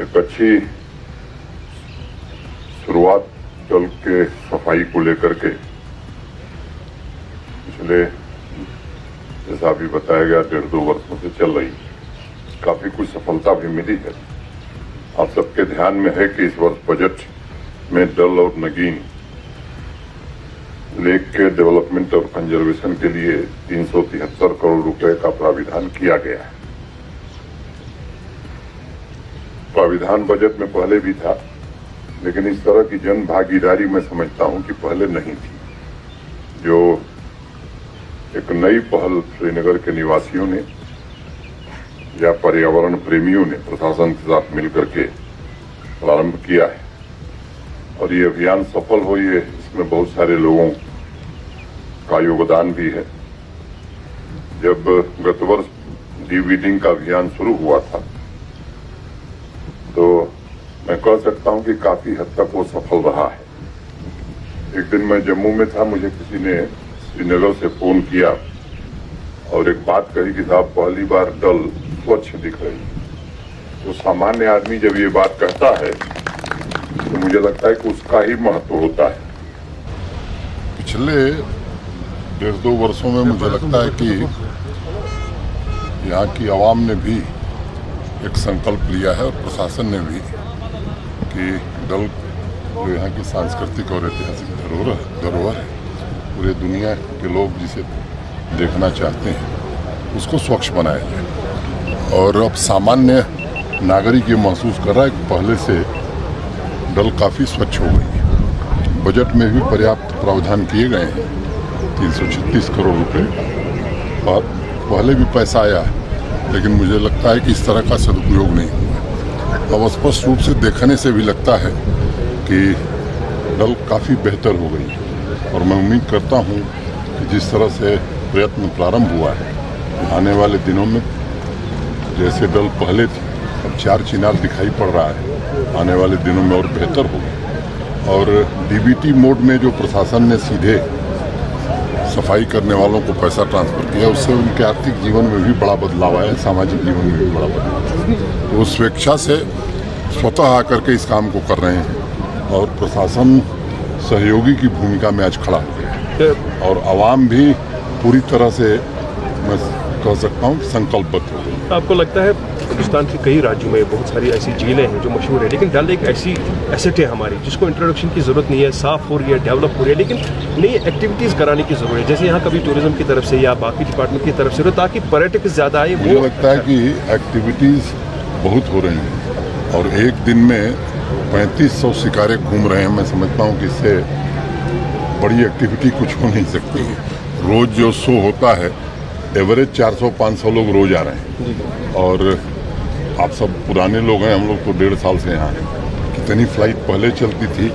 एक अच्छी शुरुआत जल के सफाई को लेकर के पिछले जैसा अभी बताया गया 1.5-2 वर्षों से चल रही, काफी कुछ सफलता भी मिली है। आप सबके ध्यान में है कि इस वर्ष बजट में डल और नगीन लेक के डेवलपमेंट और कंजर्वेशन के लिए 373 करोड़ रुपए का प्राविधान किया गया है। प्राविधान बजट में पहले भी था, लेकिन इस तरह की जन भागीदारी मैं समझता हूं कि पहले नहीं थी। जो एक नई पहल श्रीनगर के निवासियों ने या पर्यावरण प्रेमियों ने प्रशासन के साथ मिलकर के प्रारंभ किया है और ये अभियान सफल हो, ये इसमें बहुत सारे लोगों का योगदान भी है। जब गत वर्ष डीवीडिंग का अभियान शुरू हुआ था तो मैं कह सकता हूं कि काफी हद तक वो सफल रहा है। एक दिन मैं जम्मू में था, मुझे किसी ने श्रीनगर से फोन किया और एक बात कही कि साहब पहली बार डल स्वच्छ दिख रही। तो सामान्य आदमी जब ये बात कहता है तो मुझे लगता है कि उसका ही महत्व होता है। पिछले 1.5-2 वर्षों में मुझे लगता है कि यहाँ की आवाम ने भी एक संकल्प लिया है और प्रशासन ने भी कि डल जो यहाँ की सांस्कृतिक और ऐतिहासिक धरोहर है, पूरे दुनिया के लोग जिसे देखना चाहते हैं उसको स्वच्छ बनाया जाए। और अब सामान्य नागरिक ये महसूस कर रहा है कि पहले से डल काफ़ी स्वच्छ हो गई है। बजट में भी पर्याप्त प्रावधान किए गए हैं, 336 करोड़ रुपए और पहले भी पैसा आया, लेकिन मुझे लगता है कि इस तरह का सदुपयोग नहीं हुआ। अब स्पष्ट रूप से देखने से भी लगता है कि डल काफ़ी बेहतर हो गई और मैं उम्मीद करता हूँ कि जिस तरह से प्रयत्न प्रारंभ हुआ है, आने वाले दिनों में जैसे डल पहले थी अब 4 चिनार दिखाई पड़ रहा है, आने वाले दिनों में और बेहतर होगा। और डीबीटी मोड में जो प्रशासन ने सीधे सफाई करने वालों को पैसा ट्रांसफर किया, उससे उनके आर्थिक जीवन में भी बड़ा बदलाव आया, सामाजिक जीवन में भी बड़ा बदलाव। वो स्वेच्छा से स्वतः आकर के इस काम को कर रहे हैं और प्रशासन सहयोगी की भूमिका में आज खड़ा हो गया और आवाम भी पूरी तरह से मैं कह सकता हूँ संकल्पबद्ध हो गई। आपको लगता है हिंदुस्तान के कई राज्यों में बहुत सारी ऐसी झीलें हैं जो मशहूर है, लेकिन डल एक ऐसी एसेट है हमारी जिसको इंट्रोडक्शन की जरूरत नहीं है, साफ हो रही है, डेवलप हो रही है, लेकिन नई एक्टिविटीज़ कराने की जरूरत है, जैसे यहाँ कभी टूरिज्म की तरफ से या बाकी डिपार्टमेंट की तरफ से, ताकि पर्यटक ज़्यादा आए। मुझे लगता है कि एक्टिविटीज़ बहुत हो रही हैं और एक दिन में 3500 शिकारे घूम रहे हैं। मैं समझता हूँ कि इससे बड़ी एक्टिविटी कुछ हो नहीं सकती। रोज़ जो शो होता है एवरेज 400-500 लोग रोज आ रहे हैं और आप सब पुराने लोग हैं, हम लोग तो 1.5 साल से यहाँ हैं। कितनी फ्लाइट पहले चलती थी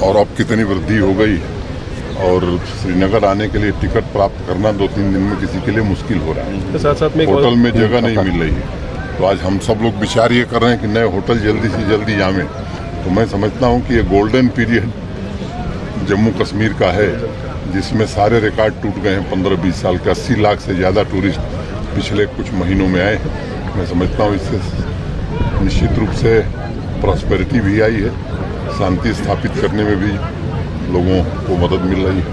और अब कितनी वृद्धि हो गई है और श्रीनगर आने के लिए टिकट प्राप्त करना 2-3 दिन में किसी के लिए मुश्किल हो रहा है। साथ में होटल में जगह नहीं मिल रही है, तो आज हम सब लोग विचार ये कर रहे हैं कि नए होटल जल्दी से जल्दी जामें। तो मैं समझता हूँ कि ये गोल्डन पीरियड जम्मू कश्मीर का है जिसमें सारे रिकॉर्ड टूट गए हैं। 15-20 साल के 80 लाख से ज़्यादा टूरिस्ट पिछले कुछ महीनों में आए हैं। मैं समझता हूँ इससे निश्चित रूप से प्रॉस्पेरिटी भी आई है, शांति स्थापित करने में भी लोगों को मदद मिल रही है।